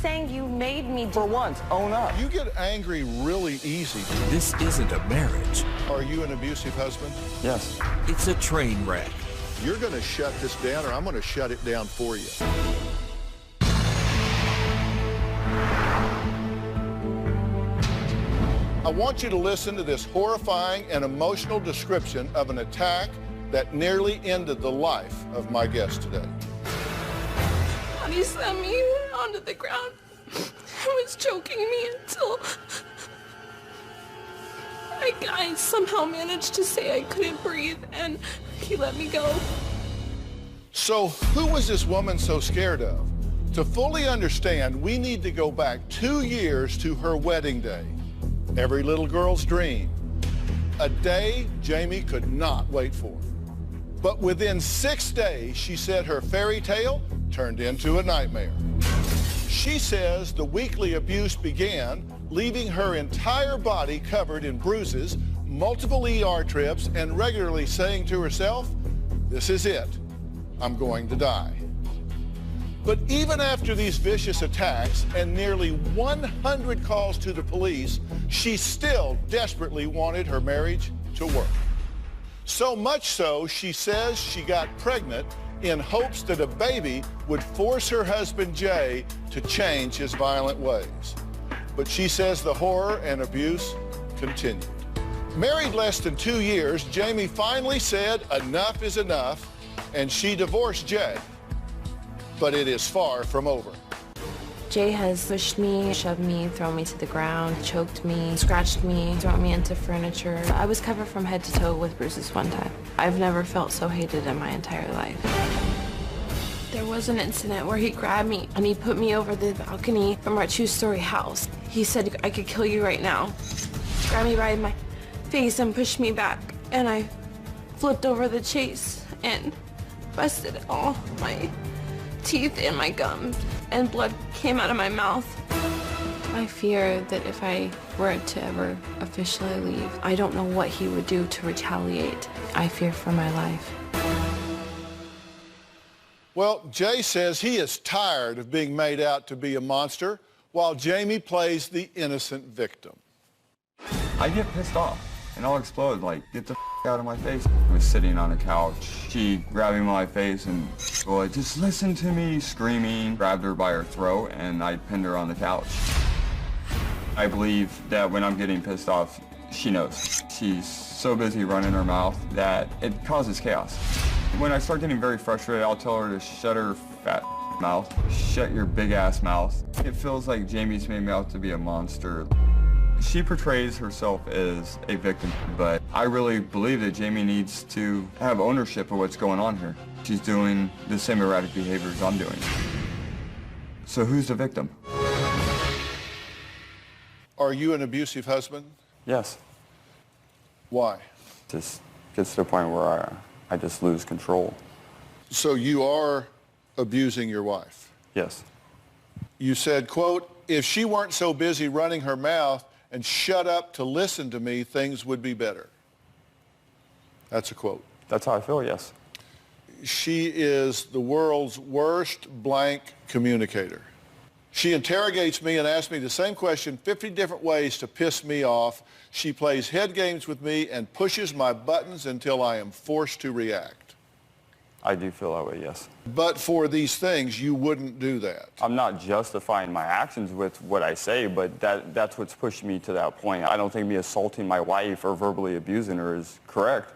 saying you made me. For once, own up. You get angry really easy. This isn't a marriage. Are you an abusive husband? Yes. It's a train wreck. You're going to shut this down, or I'm going to shut it down for you. I want you to listen to this horrifying and emotional description of an attack that nearly ended the life of my guest today. He slammed me onto the ground and was choking me until I somehow managed to say I couldn't breathe, and he let me go. So who was this woman so scared of? To fully understand, we need to go back 2 years to her wedding day. Every little girl's dream. A day Jamie could not wait for. But within 6 days, she said her fairy tale turned into a nightmare. She says the weekly abuse began, leaving her entire body covered in bruises, multiple ER trips, and regularly saying to herself, "This is it. I'm going to die." But even after these vicious attacks and nearly 100 calls to the police, she still desperately wanted her marriage to work. So much so, she says she got pregnant in hopes that a baby would force her husband, Jay, to change his violent ways. But she says the horror and abuse continued. Married less than 2 years, Jamie finally said enough is enough, and she divorced Jay. But it is far from over. Jay has pushed me, shoved me, thrown me to the ground, choked me, scratched me, thrown me into furniture. I was covered from head to toe with bruises one time. I've never felt so hated in my entire life. There was an incident where he grabbed me and he put me over the balcony from our 2-story house. He said, "I could kill you right now." Grabbed me by my face and pushed me back, and I flipped over the chase and busted all my teeth and my gums, and blood came out of my mouth. I fear that if I were to ever officially leave, I don't know what he would do to retaliate. I fear for my life. Well, Jay says he is tired of being made out to be a monster, while Jamie plays the innocent victim. I get pissed off, and I'll explode, like, get the out of my face. I was sitting on a couch. She grabbed me by my face and, well, just listen to me, screaming, grabbed her by her throat, and I pinned her on the couch. I believe that when I'm getting pissed off, she knows. She's so busy running her mouth that it causes chaos. When I start getting very frustrated, I'll tell her to shut her fat mouth, shut your big ass mouth. It feels like Jamie's made me out to be a monster. She portrays herself as a victim, but I really believe that Jamie needs to have ownership of what's going on here. She's doing the same erratic behaviors I'm doing. So who's the victim? Are you an abusive husband? Yes. Why? Just gets to the point where I just lose control. So you are abusing your wife? Yes. You said, quote, "If she weren't so busy running her mouth and shut up to listen to me, things would be better." That's a quote. That's how I feel, yes. She is the world's worst blank communicator. She interrogates me and asks me the same question 50 different ways to piss me off. She plays head games with me and pushes my buttons until I am forced to react. I do feel that way, yes. But for these things, you wouldn't do that. I'm not justifying my actions with what I say, but that's what's pushed me to that point. I don't think me assaulting my wife or verbally abusing her is correct,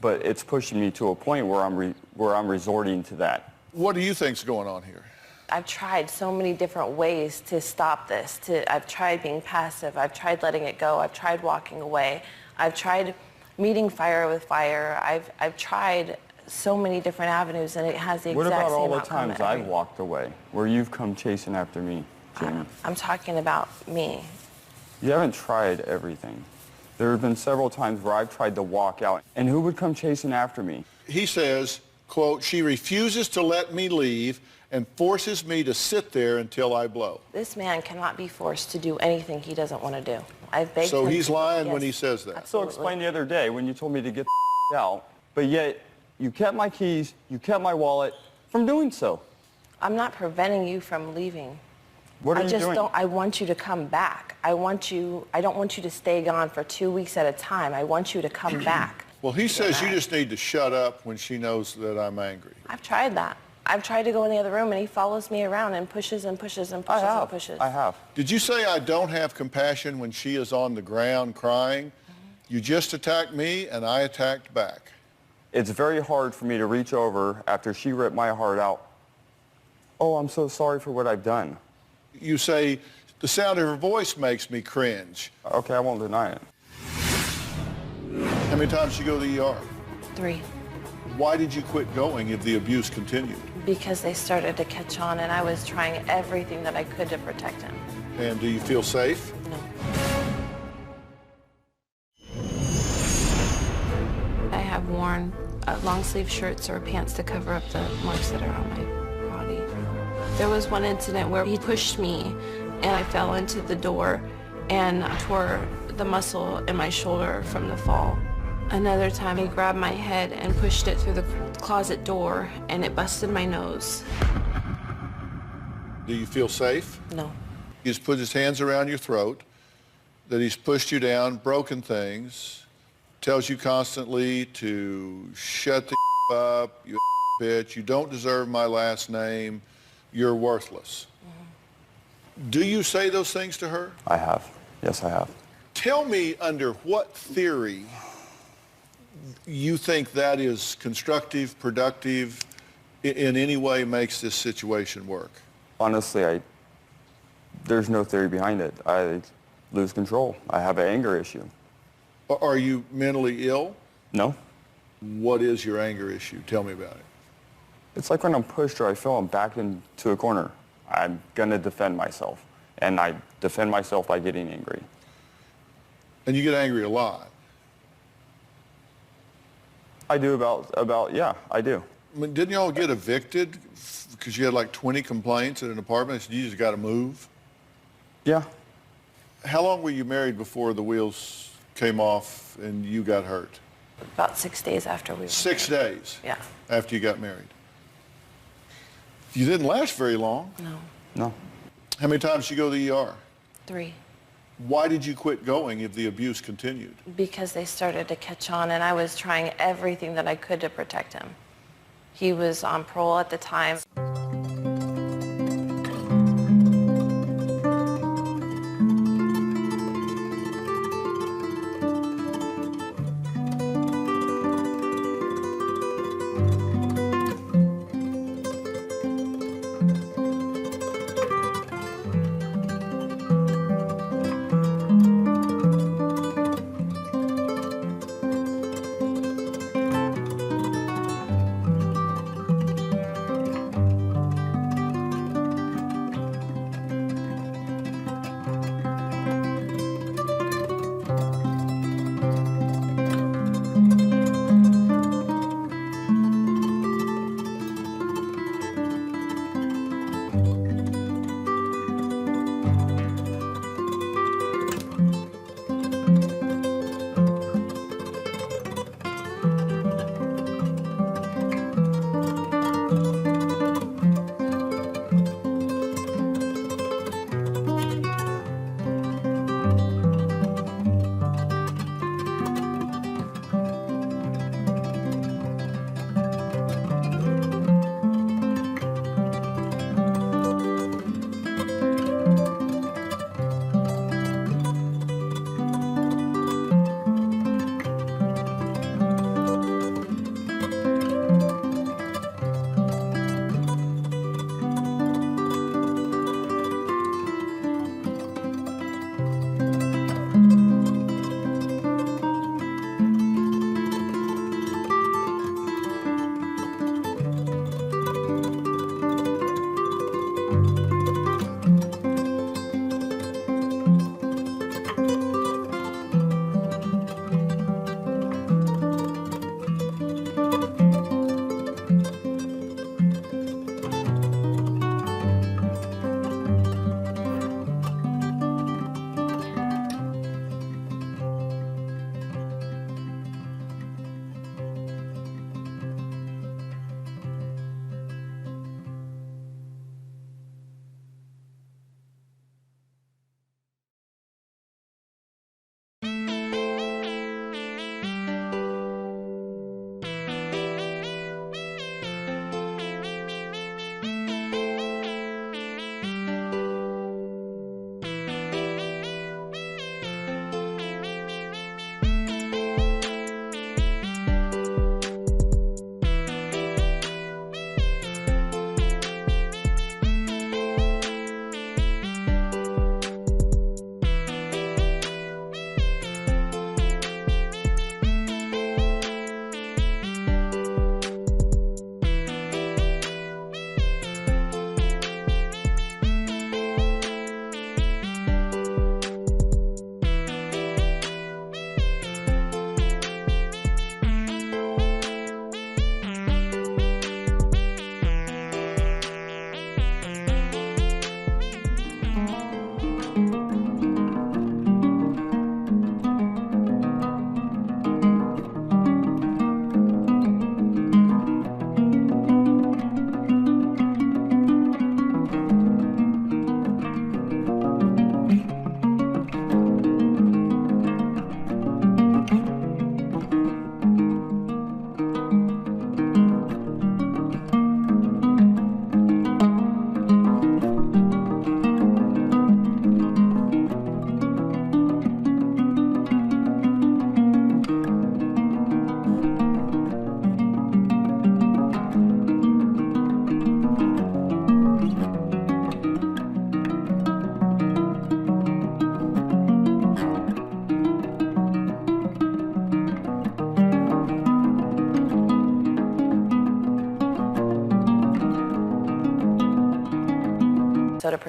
but it's pushing me to a point where I'm resorting to that. What do you think's going on here? I've tried so many different ways to stop this. I've tried being passive. I've tried letting it go. I've tried walking away. I've tried meeting fire with fire. I've tried so many different avenues, and it has the exact same outcome. What about all the times I've walked away, where you've come chasing after me, Jamie? I'm talking about me. You haven't tried everything. There have been several times where I've tried to walk out, and who would come chasing after me? He says, quote, "She refuses to let me leave and forces me to sit there until I blow." This man cannot be forced to do anything he doesn't want to do. I've begged him. So he's lying yes, when he says that. So explain the other day when you told me to get the out, but yet you kept my keys, you kept my wallet from doing so. I'm not preventing you from leaving. What are I you just doing? don't, I want you to come back. I don't want you to stay gone for 2 weeks at a time. I want you to come back. Well, he says you just need to shut up when she knows that I'm angry. I've tried that. I've tried to go in the other room and he follows me around and pushes and pushes and pushes and pushes. I have. Did you say I don't have compassion when she is on the ground crying? You just attacked me and I attacked back. It's very hard for me to reach over after she ripped my heart out. Oh, I'm so sorry for what I've done. You say, the sound of her voice makes me cringe. Okay, I won't deny it. How many times did you go to the ER? 3. Why did you quit going if the abuse continued? Because they started to catch on and I was trying everything that I could to protect him. And do you feel safe? No. I have worn long sleeve shirts or pants to cover up the marks that are on my body. There was one incident where he pushed me and I fell into the door and tore the muscle in my shoulder from the fall. Another time he grabbed my head and pushed it through the closet door and it busted my nose. Do you feel safe? No. He's put his hands around your throat, that he's pushed you down, broken things, tells you constantly to shut the up, you bitch, you don't deserve my last name, you're worthless. Do you say those things to her? I have. Yes, I have. Tell me under what theory you think that is constructive, productive, in any way makes this situation work? Honestly, there's no theory behind it. I lose control. I have an anger issue. Are you mentally ill? No. What is your anger issue? Tell me about it. It's like when I'm pushed or I feel I'm backed into a corner. I'm going to defend myself. And I defend myself by getting angry. And you get angry a lot. I do yeah, I do. I mean, didn't y'all get evicted because you had like 20 complaints at an apartment? So you just got to move? Yeah. How long were you married before the wheels came off and you got hurt? About 6 days after we were 6 married. days? Yeah. After you got married? You didn't last very long. No. No. How many times did you go to the ER? 3. Why did you quit going if the abuse continued? Because they started to catch on and I was trying everything that I could to protect him. He was on parole at the time.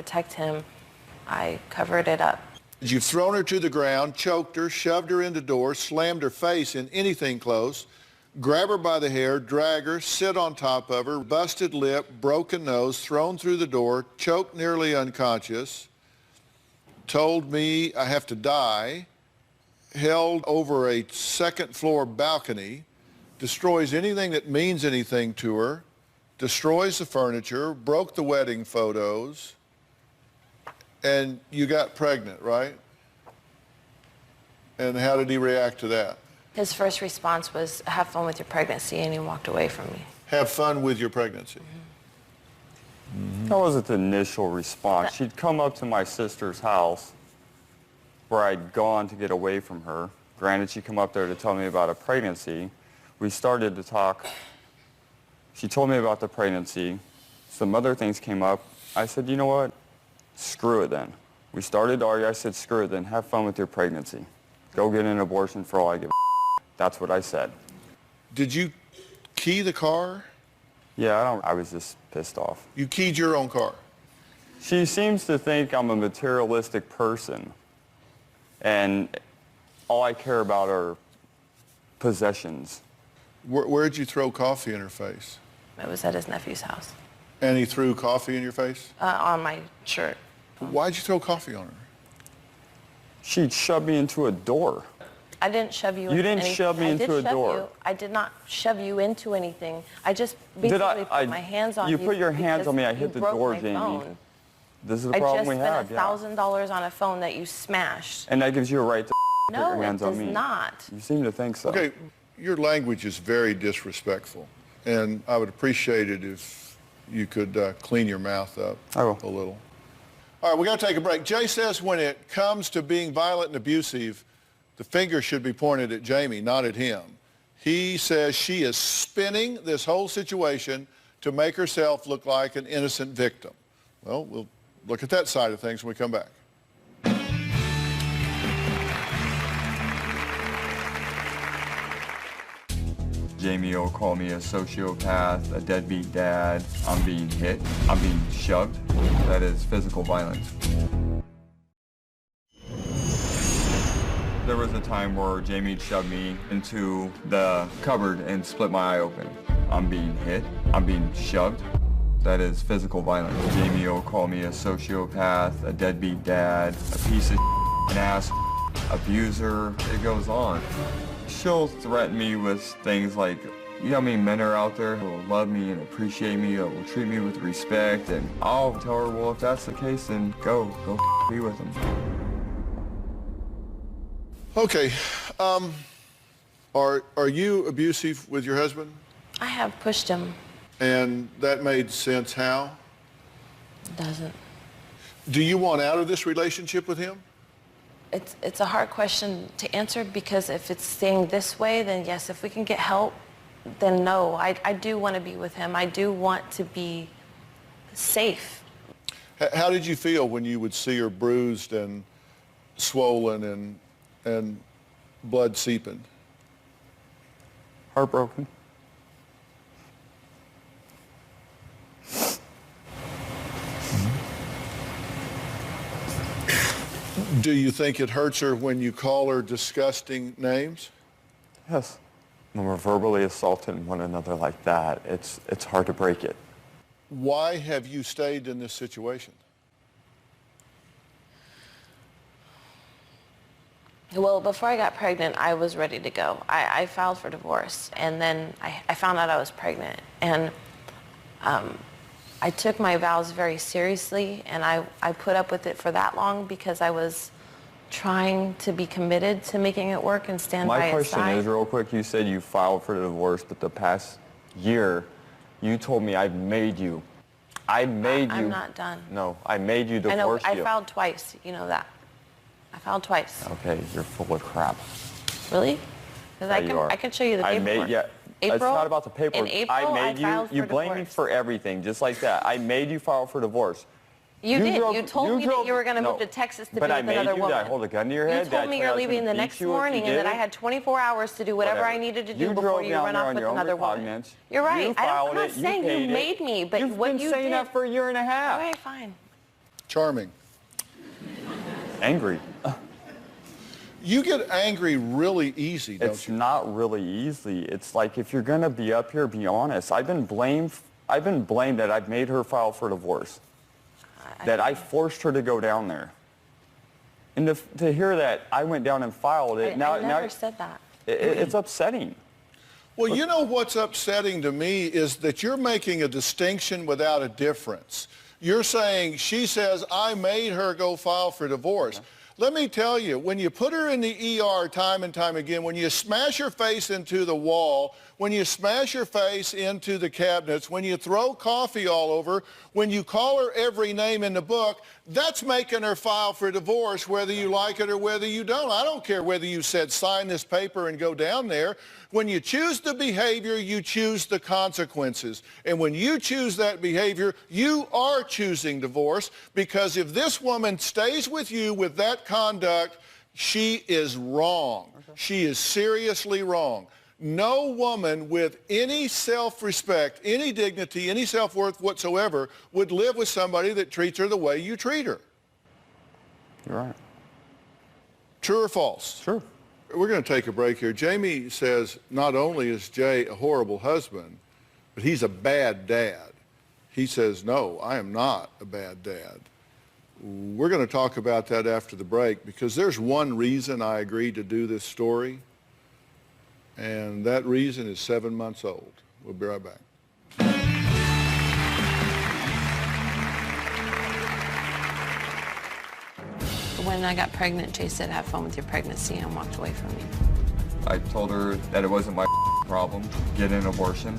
protect him, I covered it up. You've thrown her to the ground, choked her, shoved her into doors, slammed her face in anything close, grab her by the hair, drag her, sit on top of her, busted lip, broken nose, thrown through the door, choked nearly unconscious, told me I have to die, held over a second-floor balcony, destroys anything that means anything to her, destroys the furniture, broke the wedding photos, and you got pregnant, right? And how did he react to that? His first response was, have fun with your pregnancy, and he walked away from me. Have fun with your pregnancy. That wasn't the initial response. She'd come up to my sister's house where I'd gone to get away from her. Granted, she'd come up there to tell me about a pregnancy. We started to talk. She told me about the pregnancy. Some other things came up. I said, you know what? Screw it then. We started to argue. I said, screw it then. Have fun with your pregnancy. Go get an abortion for all I give a. That's what I said. Did you key the car? Yeah, I was just pissed off. You keyed your own car? She seems to think I'm a materialistic person, and all I care about are possessions. Where'd you throw coffee in her face? It was at his nephew's house. And he threw coffee in your face? On my shirt. Why'd you throw coffee on her? She'd shove me into a door. I didn't shove you into You didn't anything. shove me into a door. I did not shove you into anything. I just basically put my hands on you. You put your hands on me, I hit the door, Jamie. Phone. This is the problem we have, I just spent $1,000 on a phone that you smashed. And that gives you a right to put your hands on me. No, it does not. You seem to think so. Okay, your language is very disrespectful, and I would appreciate it if you could clean your mouth up I will. a little. All right, we're going to take a break. Jay says when it comes to being violent and abusive, the finger should be pointed at Jamie, not at him. He says she is spinning this whole situation to make herself look like an innocent victim. Well, we'll look at that side of things when we come back. Jamie will call me a sociopath, a deadbeat dad. I'm being hit. I'm being shoved. That is physical violence. There was a time where Jamie shoved me into the cupboard and split my eye open. I'm being hit. I'm being shoved. That is physical violence. Jamie will call me a sociopath, a deadbeat dad, a piece of an ass, abuser. It goes on. She'll threaten me with things like, you know how many men are out there who will love me and appreciate me, that will treat me with respect, and I'll tell her, well, if that's the case, then go be with them. Okay, are you abusive with your husband? I have pushed him. And that made sense how? It doesn't. Do you want out of this relationship with him? It's a hard question to answer, because if it's staying this way, then yes. If we can get help, then no. I do want to be with him. I do want to be safe. How did you feel when you would see her bruised and swollen and blood seeping? Heartbroken. Do you think it hurts her when you call her disgusting names? Yes. When we're verbally assaulting one another like that, it's hard to break it. Why have you stayed in this situation? Well, before I got pregnant, I was ready to go. I filed for divorce, and then I found out I was pregnant. And I took my vows very seriously, and I put up with it for that long because I was trying to be committed to making it work and stand by his side. My question is, real quick, you said you filed for the divorce, but the past year, you told me I made you. I'm not done. No, I made you divorce you. I know, I filed twice, you know that. I filed twice. Okay, you're full of crap. Really? Because I can show you the paperwork. It's not about the paperwork. In April, I filed for you blame me for everything, just like that. I made you file for divorce. You did. You told me that you were going to move to Texas to be with another woman. Did I hold a gun to your head? You told me you're leaving the next morning and that I had 24 hours to do whatever I needed to do before you run off with another woman. You're right. I'm not saying you made me, but You've been saying that for a year and a half. Okay, fine. Charming. Angry. You get angry really easy, don't It's you? not really easy. It's like, if you're going to be up here, be honest. I've been blamed that I've made her file for divorce, that I forced her to go down there. And to hear that I went down and filed it, I never said that. It's upsetting. Well, you know what's upsetting to me is that you're making a distinction without a difference. You're saying, she says, I made her go file for divorce. Let me tell you, when you put her in the ER time and time again, when you smash her face into the wall, when you smash her face into the cabinets, when you throw coffee all over, when you call her every name in the book, that's making her file for divorce, whether you like it or whether you don't. I don't care whether you said sign this paper and go down there. When you choose the behavior, you choose the consequences. And when you choose that behavior, you are choosing divorce, because if this woman stays with you with that conduct, she is wrong. She is seriously wrong. No woman with any self-respect, any dignity, any self-worth whatsoever would live with somebody that treats her the way you treat her. You're right. True or false? Sure. We're going to take a break here. Jamie says not only is Jay a horrible husband, but he's a bad dad. He says, no, I am not a bad dad. We're going to talk about that after the break, because there's one reason I agreed to do this story, and that reason is 7 months old. We'll be right back. When I got pregnant, Jay said, have fun with your pregnancy, and walked away from me. I told her that it wasn't my problem, get an abortion.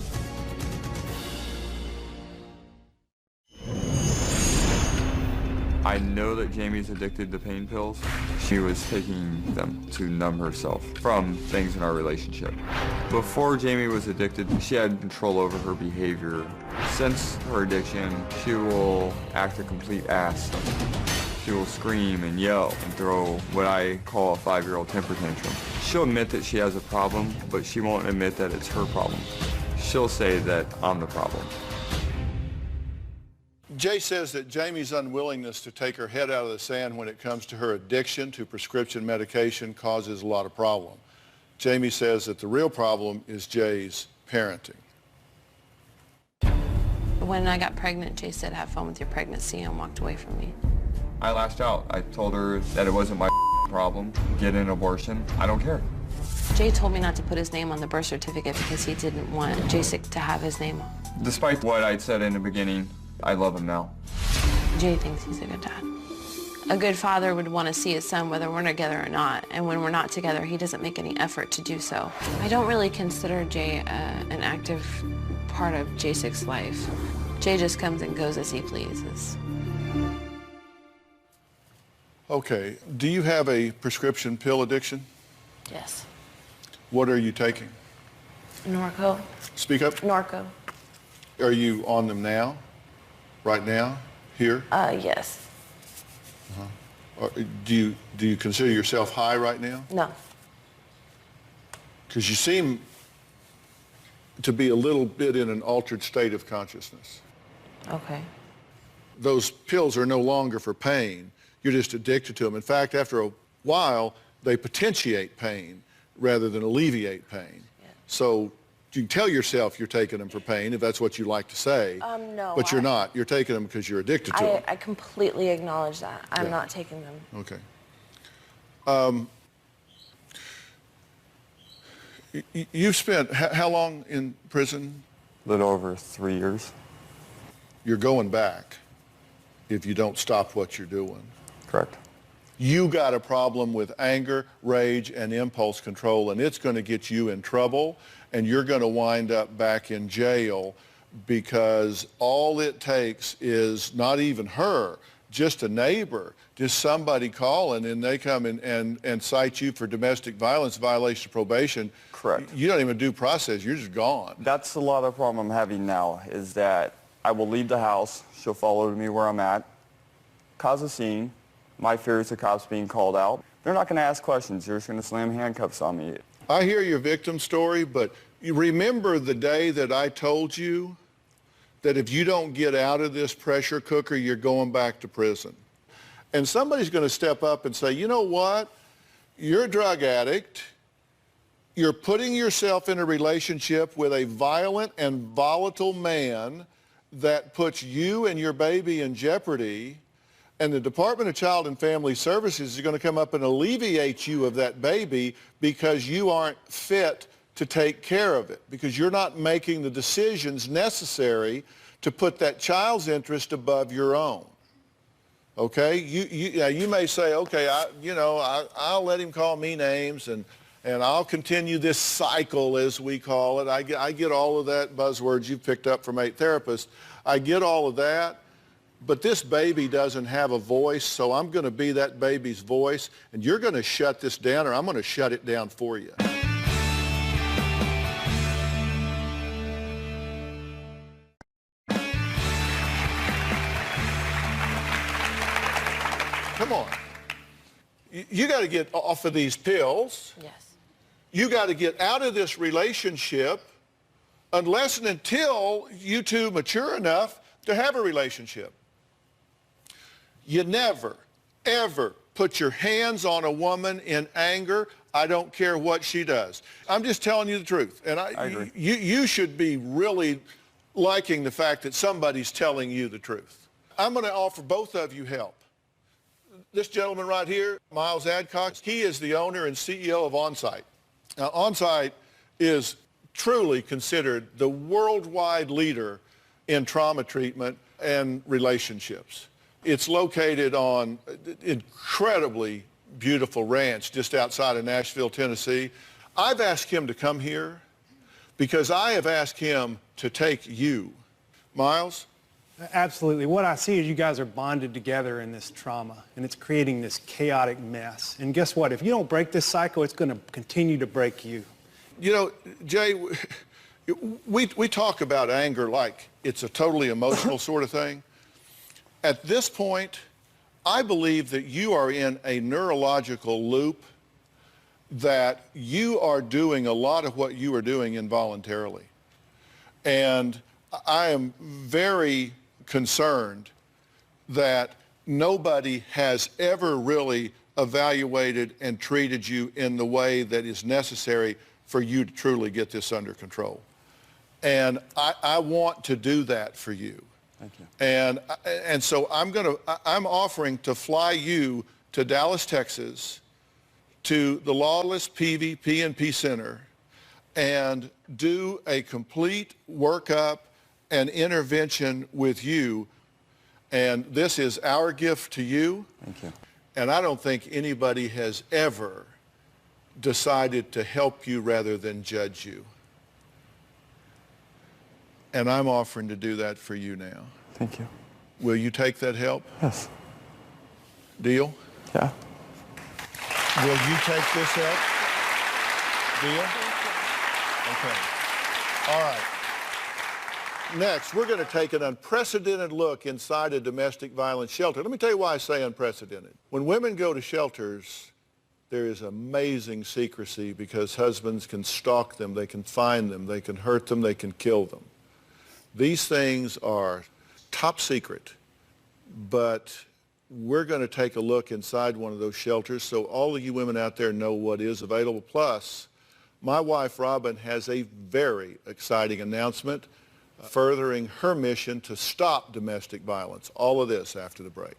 I know that Jamie's addicted to pain pills. She was taking them to numb herself from things in our relationship. Before Jamie was addicted, she had control over her behavior. Since her addiction, she will act a complete ass. She will scream and yell and throw what I call a 5-year-old temper tantrum. She'll admit that she has a problem, but she won't admit that it's her problem. She'll say that I'm the problem. Jay says that Jamie's unwillingness to take her head out of the sand when it comes to her addiction to prescription medication causes a lot of problem. Jamie says that the real problem is Jay's parenting. When I got pregnant, Jay said, have fun with your pregnancy, and walked away from me. I lashed out. I told her that it wasn't my problem, get an abortion, I don't care. Jay told me not to put his name on the birth certificate because he didn't want Jacek to have his name on. Despite what I'd said in the beginning, I love him now. Jay thinks he's a good dad. A good father would want to see his son whether we're together or not, and when we're not together, he doesn't make any effort to do so. I don't really consider Jay an active part of Jacek's life. Jay just comes and goes as he pleases. Okay, do you have a prescription pill addiction? Yes. What are you taking? Norco. Speak up. Norco. Are you on them now? Right now? Here? Yes. Or do you consider yourself high right now? No. Because you seem to be a little bit in an altered state of consciousness. Okay. Those pills are no longer for pain. You're just addicted to them. In fact, after a while, they potentiate pain rather than alleviate pain. Yeah. So you can tell yourself you're taking them for pain, if that's what you like to say. No. But you're not. You're taking them because you're addicted to them. I completely acknowledge that. I'm not taking them. Okay. You've spent how long in prison? A little over 3 years. You're going back if you don't stop what you're doing. Correct. You got a problem with anger, rage, and impulse control, and it's going to get you in trouble, and you're going to wind up back in jail, because all it takes is not even her, just a neighbor, just somebody calling, and they come and cite you for domestic violence, violation of probation. Correct. You don't even do process. You're just gone. That's a lot of the problem I'm having now, is that I will leave the house, she'll follow me where I'm at, cause a scene. My fear is the cops being called out. They're not going to ask questions. They're just going to slam handcuffs on me. I hear your victim story, but you remember the day that I told you that if you don't get out of this pressure cooker, you're going back to prison. And somebody's going to step up and say, you know what? You're a drug addict. You're putting yourself in a relationship with a violent and volatile man that puts you and your baby in jeopardy. And the Department of Child and Family Services is going to come up and alleviate you of that baby because you aren't fit to take care of it, because you're not making the decisions necessary to put that child's interest above your own. Okay? You may say, okay, I'll let him call me names and I'll continue this cycle, as we call it. I get all of that buzzwords you've picked up from 8 therapists. I get all of that. But this baby doesn't have a voice, so I'm going to be that baby's voice, and you're going to shut this down, or I'm going to shut it down for you. Come on. You got to get off of these pills. Yes. You got to get out of this relationship unless and until you two mature enough to have a relationship. You never, ever put your hands on a woman in anger. I don't care what she does. I'm just telling you the truth. And I agree. You should be really liking the fact that somebody's telling you the truth. I'm going to offer both of you help. This gentleman right here, Miles Adcock, he is the owner and CEO of Onsite. Now, Onsite is truly considered the worldwide leader in trauma treatment and relationships. It's located on an incredibly beautiful ranch just outside of Nashville, Tennessee. I've asked him to come here because I have asked him to take you. Miles? Absolutely. What I see is you guys are bonded together in this trauma, and it's creating this chaotic mess. And guess what? If you don't break this cycle, it's going to continue to break you. You know, Jay, we talk about anger like it's a totally emotional sort of thing. At this point, I believe that you are in a neurological loop that you are doing a lot of what you are doing involuntarily. And I am very concerned that nobody has ever really evaluated and treated you in the way that is necessary for you to truly get this under control. And I want to do that for you. Thank you. And so I'm offering to fly you to Dallas, Texas, to the Lawless PvP&P Center, and do a complete workup and intervention with you. And this is our gift to you. Thank you. And I don't think anybody has ever decided to help you rather than judge you. And I'm offering to do that for you now. Thank you. Will you take that help? Yes. Deal? Yeah. Will you take this help? Deal? Okay. All right. Next, we're going to take an unprecedented look inside a domestic violence shelter. Let me tell you why I say unprecedented. When women go to shelters, there is amazing secrecy because husbands can stalk them, they can find them, they can hurt them, they can kill them. These things are top secret, but we're going to take a look inside one of those shelters so all of you women out there know what is available. Plus, my wife Robin has a very exciting announcement furthering her mission to stop domestic violence. All of this after the break.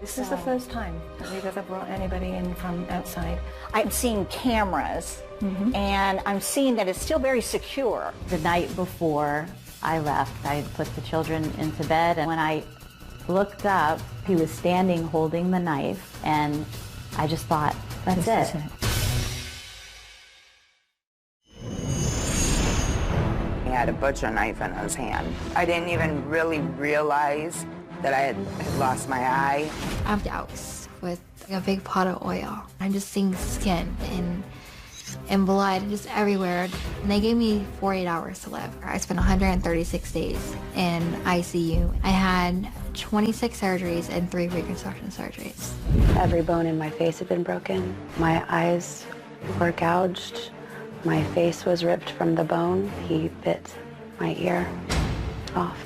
This is the first time that we've ever brought anybody in from outside. I'm seeing cameras, and I'm seeing that it's still very secure. The night before I left, I put the children into bed, and when I looked up, he was standing holding the knife, and I just thought, that's it. He had a butcher knife in his hand. I didn't even really realize that I had lost my eye. I'm doused with a big pot of oil. I'm just seeing skin and blood just everywhere. And they gave me 48 hours to live. I spent 136 days in ICU. I had 26 surgeries and 3 reconstruction surgeries. Every bone in my face had been broken. My eyes were gouged. My face was ripped from the bone. He bit my ear off.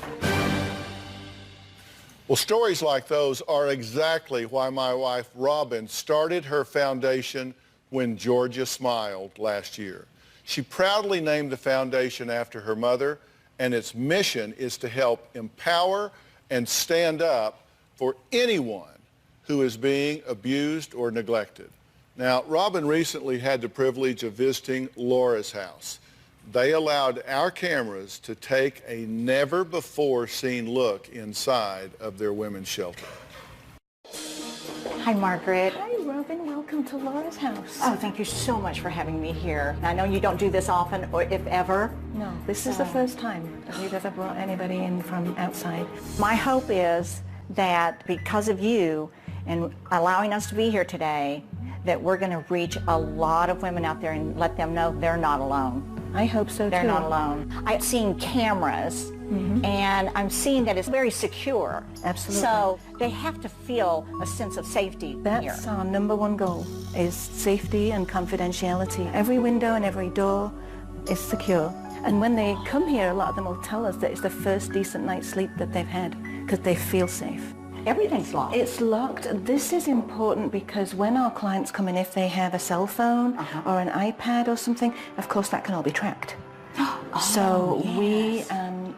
Well, stories like those are exactly why my wife Robin started her foundation When Georgia Smiled last year. She proudly named the foundation after her mother, and its mission is to help empower and stand up for anyone who is being abused or neglected. Now, Robin recently had the privilege of visiting Laura's house. They allowed our cameras to take a never-before-seen look inside of their women's shelter. Hi, Margaret. Hi, Robin. Welcome to Laura's house. Oh, thank you so much for having me here. I know you don't do this often, or if ever. No, this is the first time that we've ever brought anybody in from outside. My hope is that because of you and allowing us to be here today, that we're going to reach a lot of women out there and let them know they're not alone. I hope so, they're not alone. I'm seeing cameras, and I'm seeing that it's very secure. Absolutely. So they have to feel a sense of safety. That's our number one goal, is safety and confidentiality. Every window and every door is secure. And when they come here, a lot of them will tell us that it's the first decent night's sleep that they've had, because they feel safe. Everything's locked. It's locked. This is important because when our clients come in, if they have a cell phone or an iPad or something, of course that can all be tracked. So we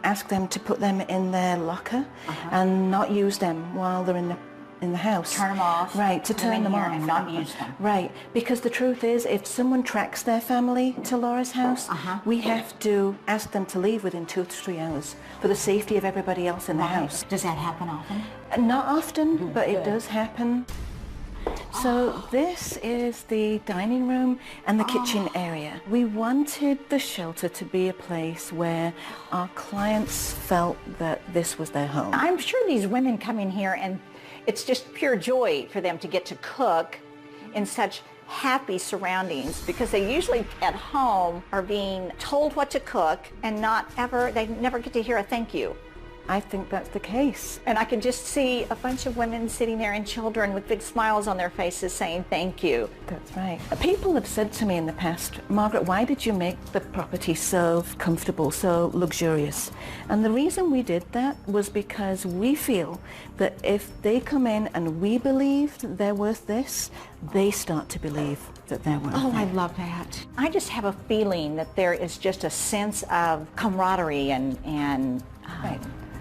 ask them to put them in their locker and not use them while they're in the house. Turn them off. Right, to turn them off. And not use them. Right, because the truth is, if someone tracks their family to Laura's house, we have to ask them to leave within 2 to 3 hours for the safety of everybody else in the house. Does that happen often? Not often, but it does happen. So this is the dining room and the kitchen area. We wanted the shelter to be a place where our clients felt that this was their home. I'm sure these women come in here and it's just pure joy for them to get to cook in such happy surroundings, because they usually at home are being told what to cook and they never get to hear a thank you. I think that's the case. And I can just see a bunch of women sitting there and children with big smiles on their faces saying thank you. That's right. People have said to me in the past, Margaret, why did you make the property so comfortable, so luxurious? And the reason we did that was because we feel that if they come in and we believe that they're worth this, they start to believe that they're worth it. Oh, I love that. I just have a feeling that there is just a sense of camaraderie and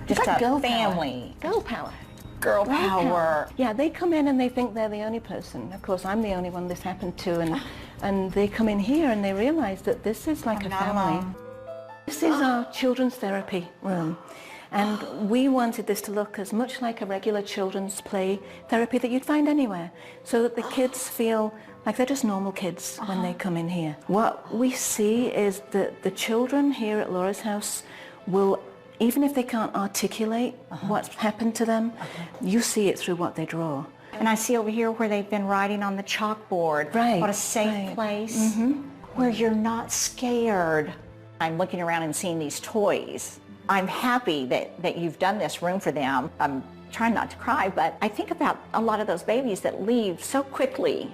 just a family. Girl power. Girl power. Yeah, they come in and they think they're the only person. Of course, I'm the only one this happened to, and they come in here and they realize that this is like a family. This is our children's therapy room. And we wanted this to look as much like a regular children's play therapy that you'd find anywhere, so that the kids feel like they're just normal kids when they come in here. What we see is that the children here at Laura's house will, even if they can't articulate what's happened to them, you see it through what they draw. And I see over here where they've been writing on the chalkboard. Right. What a safe place where you're not scared. I'm looking around and seeing these toys. I'm happy that you've done this room for them. I'm trying not to cry, but I think about a lot of those babies that leave so quickly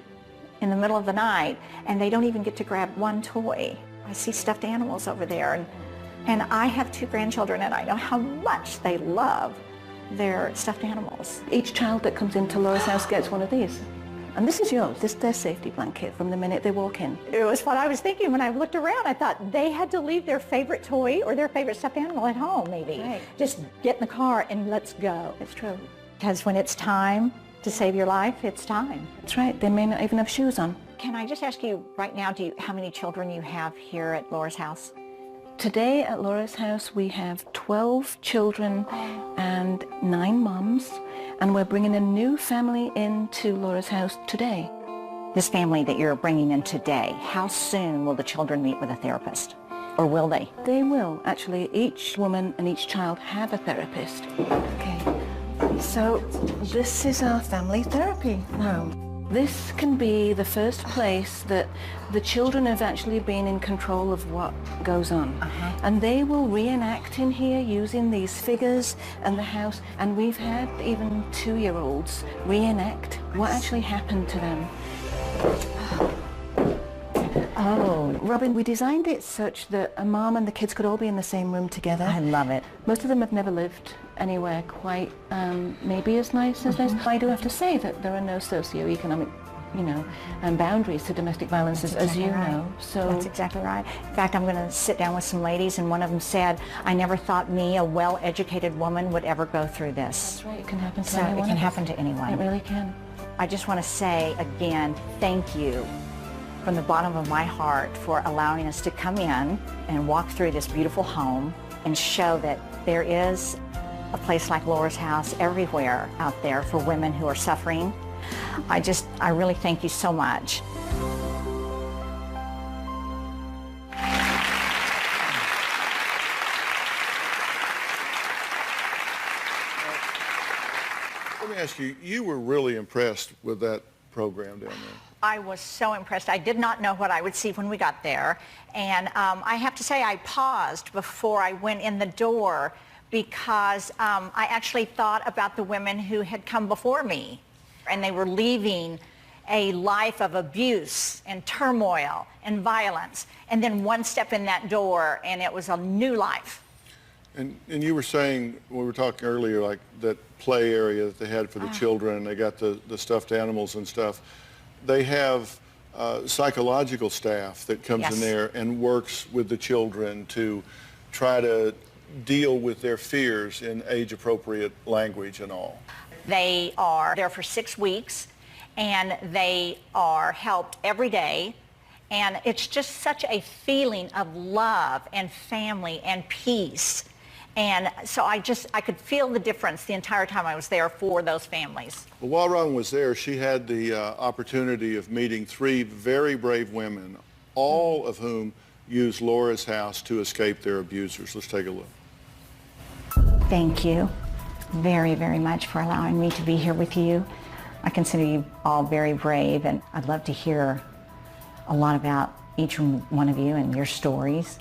in the middle of the night and they don't even get to grab one toy. I see stuffed animals over there, and I have 2 grandchildren, and I know how much they love their stuffed animals. Each child that comes into Laura's house gets one of these. And this is yours. This is their safety blanket from the minute they walk in. It was what I was thinking when I looked around. I thought they had to leave their favorite toy or their favorite stuffed animal at home, maybe. Right. Just get in the car and let's go. It's true. Because when it's time to save your life, it's time. That's right. They may not even have shoes on. Can I just ask you right now, how many children you have here at Laura's house? Today at Laura's house we have 12 children and 9 moms, and we're bringing a new family into Laura's house today. This family that you're bringing in today, how soon will the children meet with a therapist? Or will they? They will. Actually, each woman and each child have a therapist. Okay, so this is our family therapy room. This can be the first place that the children have actually been in control of what goes on. And they will reenact in here using these figures and the house. And we've had even 2-year-olds reenact what actually happened to them. Oh, Robin, we designed it such that a mom and the kids could all be in the same room together. I love it. Most of them have never lived anywhere quite maybe as nice as this. I do have to say that there are no socioeconomic, boundaries to domestic violence, as you know. So that's exactly right. In fact, I'm going to sit down with some ladies, and one of them said, "I never thought me, a well-educated woman, would ever go through this." That's right. It can happen to So anyone. it can happen to anyone. It really can. I just want to say again, thank you from the bottom of my heart for allowing us to come in and walk through this beautiful home and show that there is a place like Laura's House everywhere out there for women who are suffering. I really thank you so much. Let me ask you, you were really impressed with that program down there. I was so impressed. I did not know what I would see when we got there. And I have to say I paused before I went in the door because I actually thought about the women who had come before me. And they were leaving a life of abuse and turmoil and violence. And then one step in that door and it was a new life. And you were saying, we were talking earlier, like that play area that they had for the children, they got the stuffed animals and stuff. They have psychological staff that comes in there and works with the children to try to deal with their fears in age-appropriate language and all. They are there for 6 weeks, and they are helped every day. And it's just such a feeling of love and family and peace. And so I could feel the difference the entire time I was there for those families. Well, while Robin was there, she had the opportunity of meeting 3 very brave women, all of whom used Laura's House to escape their abusers. Let's take a look. Thank you very, very much for allowing me to be here with you. I consider you all very brave, and I'd love to hear a lot about each one of you and your stories.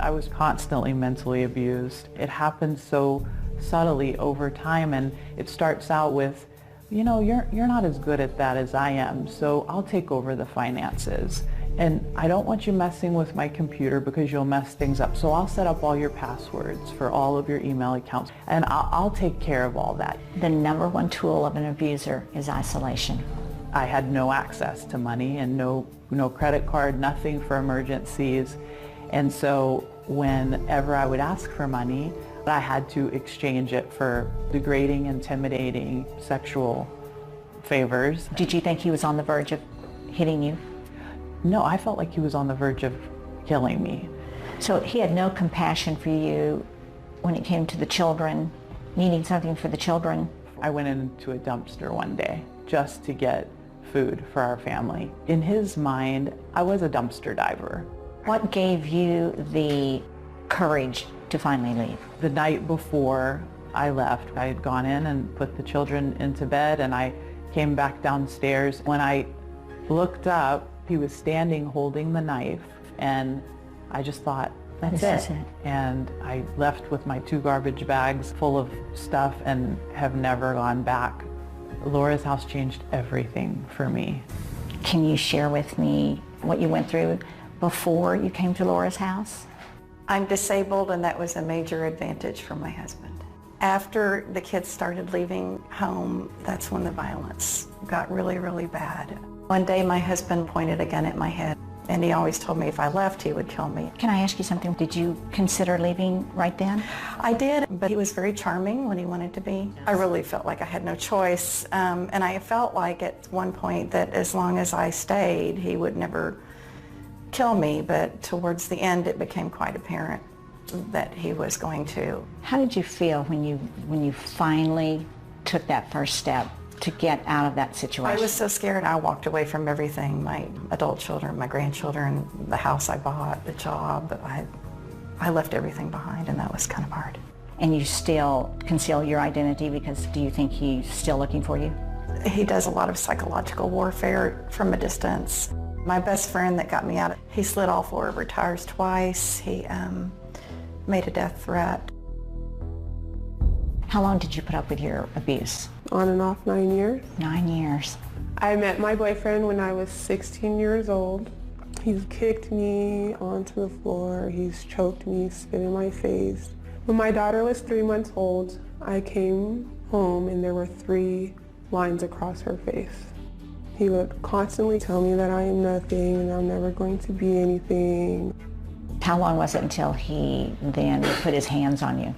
I was constantly mentally abused. It happened so subtly over time, and it starts out with, you're not as good at that as I am, so I'll take over the finances. And I don't want you messing with my computer because you'll mess things up. So I'll set up all your passwords for all of your email accounts, and I'll take care of all that. The #1 tool of an abuser is isolation. I had no access to money and no credit card, nothing for emergencies. And so whenever I would ask for money, I had to exchange it for degrading, intimidating, sexual favors. Did you think he was on the verge of hitting you? No, I felt like he was on the verge of killing me. So he had no compassion for you when it came to the children, needing something for the children? I went into a dumpster one day just to get food for our family. In his mind, I was a dumpster diver. What gave you the courage to finally leave? The night before I left, I had gone in and put the children into bed, and I came back downstairs. When I looked up, he was standing holding the knife, and I just thought, that's it. And I left with my 2 garbage bags full of stuff and have never gone back. Laura's House changed everything for me. Can you share with me what you went through before you came to Laura's House? I'm disabled, and that was a major advantage for my husband. After the kids started leaving home, that's when the violence got really, really bad. One day my husband pointed a gun at my head, and he always told me if I left, he would kill me. Can I ask you something? Did you consider leaving right then? I did, but he was very charming when he wanted to be. I really felt like I had no choice, and I felt like at one point that as long as I stayed, he would never kill me, but towards the end it became quite apparent that he was going to. How did you feel when you finally took that first step to get out of that situation? I was so scared. I walked away from everything, my adult children, my grandchildren, the house I bought, the job. I left everything behind, and that was kind of hard. And you still conceal your identity because do you think he's still looking for you? He does a lot of psychological warfare from a distance. My best friend that got me out, he slid all 4 of her tires twice. He made a death threat. How long did you put up with your abuse? On and off 9 years. 9 years. I met my boyfriend when I was 16 years old. He's kicked me onto the floor. He's choked me, spit in my face. When my daughter was 3 months old, I came home and there were 3 lines across her face. He would constantly tell me that I am nothing and I'm never going to be anything. How long was it until he then put his hands on you?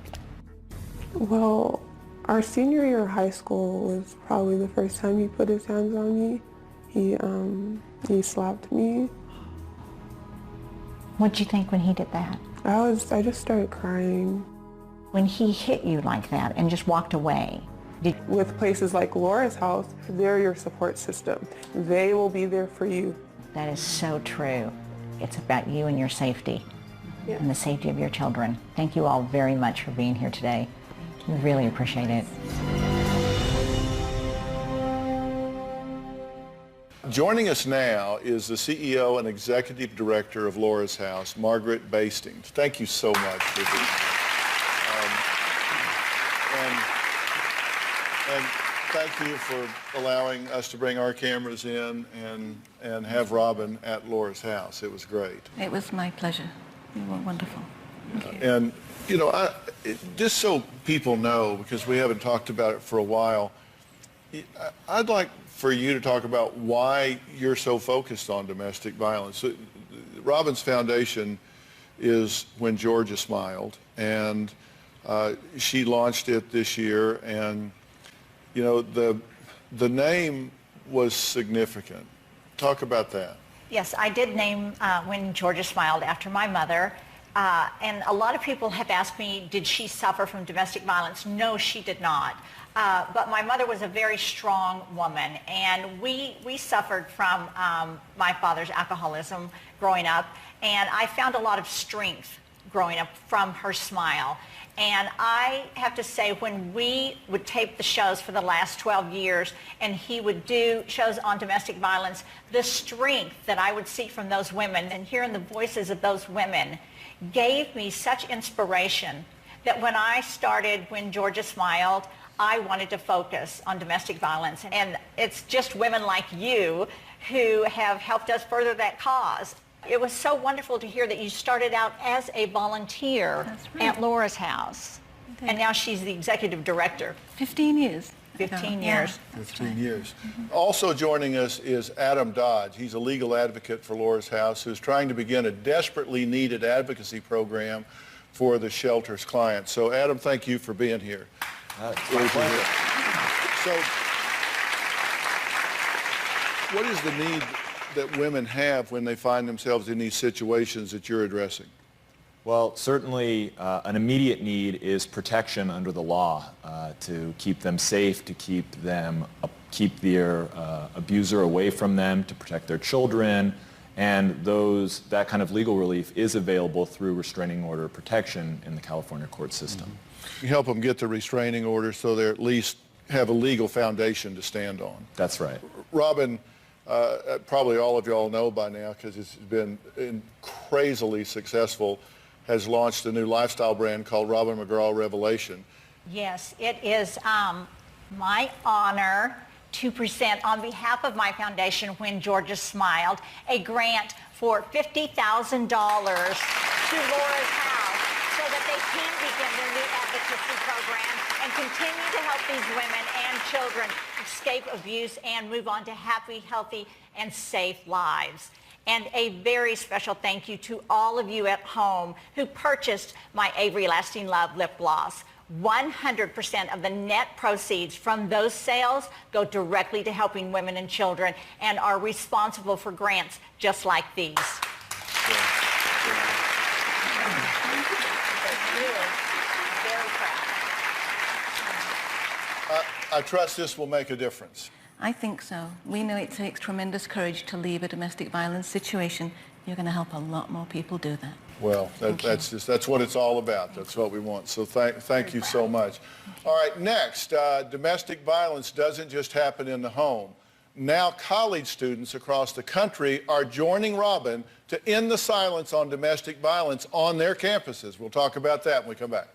Well, our senior year of high school was probably the first time he put his hands on me. He slapped me. What'd you think when he did that? I just started crying. When he hit you like that and just walked away, with places like Laura's house, they're your support system. They will be there for you. That is so true. It's about you and your safety and the safety of your children. Thank you all very much for being here today. We really appreciate it. Joining us now is the CEO and Executive Director of Laura's House, Margaret Bastings. Thank you so much for being here. And thank you for allowing us to bring our cameras in and have Robin at Laura's house. It was great. It was my pleasure. You were wonderful. And, you know, just so people know, because we haven't talked about it for a while, I'd like for you to talk about why you're so focused on domestic violence. Robin's foundation is When Georgia Smiled, and she launched it this year, and you know, the name was significant. Talk about that. Yes, I did name When Georgia Smiled after my mother. And a lot of people have asked me, did she suffer from domestic violence? No, she did not. But my mother was a very strong woman, and we suffered from my father's alcoholism growing up, and I found a lot of strength growing up from her smile. And I have to say, when we would tape the shows for the last 12 years and he would do shows on domestic violence, the strength that I would see from those women and hearing the voices of those women gave me such inspiration that when I started When Georgia Smiled, I wanted to focus on domestic violence. And it's just women like you who have helped us further that cause. It was so wonderful to hear that you started out as a volunteer at Laura's house. And now she's the executive director. 15 years. 15 years. 15 years. Also joining us is Adam Dodge. He's a legal advocate for Laura's House who's trying to begin a desperately needed advocacy program for the shelter's clients. So Adam, thank you for being here. It's my pleasure. So what is the need that women have when they find themselves in these situations that you're addressing? Well, certainly an immediate need is protection under the law to keep them safe, to keep their abuser away from them, to protect their children, and that kind of legal relief is available through restraining order protection in the California court system. You help them get the restraining order so they at least have a legal foundation to stand on. That's right. Robin, probably all of y'all know by now because it's been crazily successful, has launched a new lifestyle brand called Robin McGraw Revelation. Yes, it is my honor to present on behalf of my foundation, When Georgia Smiled, a grant for $50,000 to Laura's House so that they can begin their new advocacy program and continue to help these women and children escape abuse and move on to happy, healthy, and safe lives. And a very special thank you to all of you at home who purchased my Avery Lasting Love lip gloss. 100% of the net proceeds from those sales go directly to helping women and children and are responsible for grants just like these. I trust this will make a difference. I think so. We know it takes tremendous courage to leave a domestic violence situation. You're going to help a lot more people do that. Well, that's what it's all about. That's what we want. So thank you so much. All right, next, domestic violence doesn't just happen in the home. Now college students across the country are joining Robin to end the silence on domestic violence on their campuses. We'll talk about that when we come back.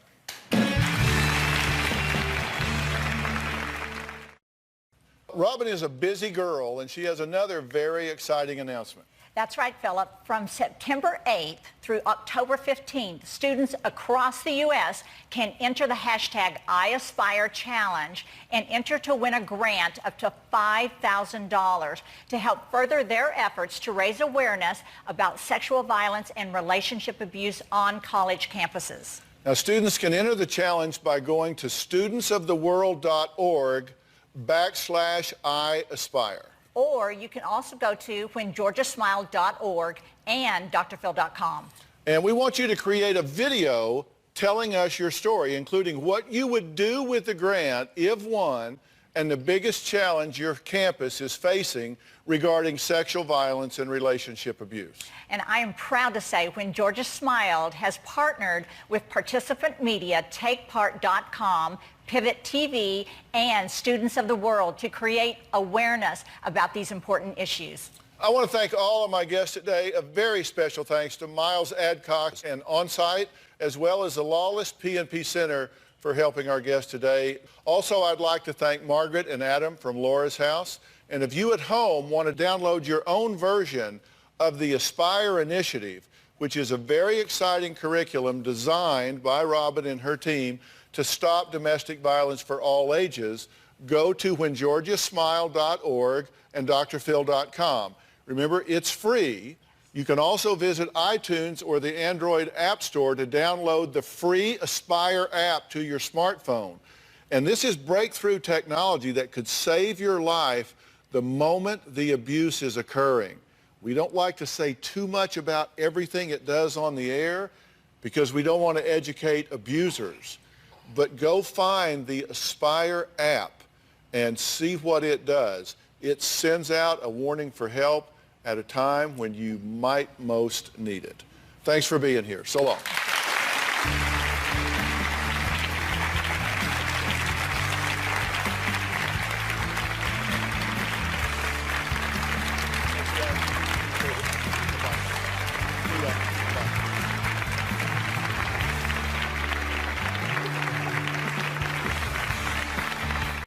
Robin is a busy girl, and she has another very exciting announcement. That's right, Philip. From September 8th through October 15th, students across the U.S. can enter the hashtag #IAspire and enter to win a grant up to $5,000 to help further their efforts to raise awareness about sexual violence and relationship abuse on college campuses. Now, students can enter the challenge by going to studentsoftheworld.org/IAspire. Or you can also go to whengeorgiasmiled.org and drphil.com. And we want you to create a video telling us your story, including what you would do with the grant if won, and the biggest challenge your campus is facing regarding sexual violence and relationship abuse. And I am proud to say When Georgia Smiled has partnered with participant media, TakePart.com, Pivot TV, and Students of the World to create awareness about these important issues. I want to thank all of my guests today. A very special thanks to Miles Adcox and Onsite, as well as the Lawless PNP Center for helping our guests today. Also, I'd like to thank Margaret and Adam from Laura's House. And if you at home want to download your own version of the Aspire Initiative, which is a very exciting curriculum designed by Robin and her team to stop domestic violence for all ages, go to whengeorgiasmiled.org and drphil.com. Remember, it's free. You can also visit iTunes or the Android App Store to download the free Aspire app to your smartphone. And this is breakthrough technology that could save your life the moment the abuse is occurring. We don't like to say too much about everything it does on the air because we don't want to educate abusers. But go find the Aspire app and see what it does. It sends out a warning for help at a time when you might most need it. Thanks for being here. So long.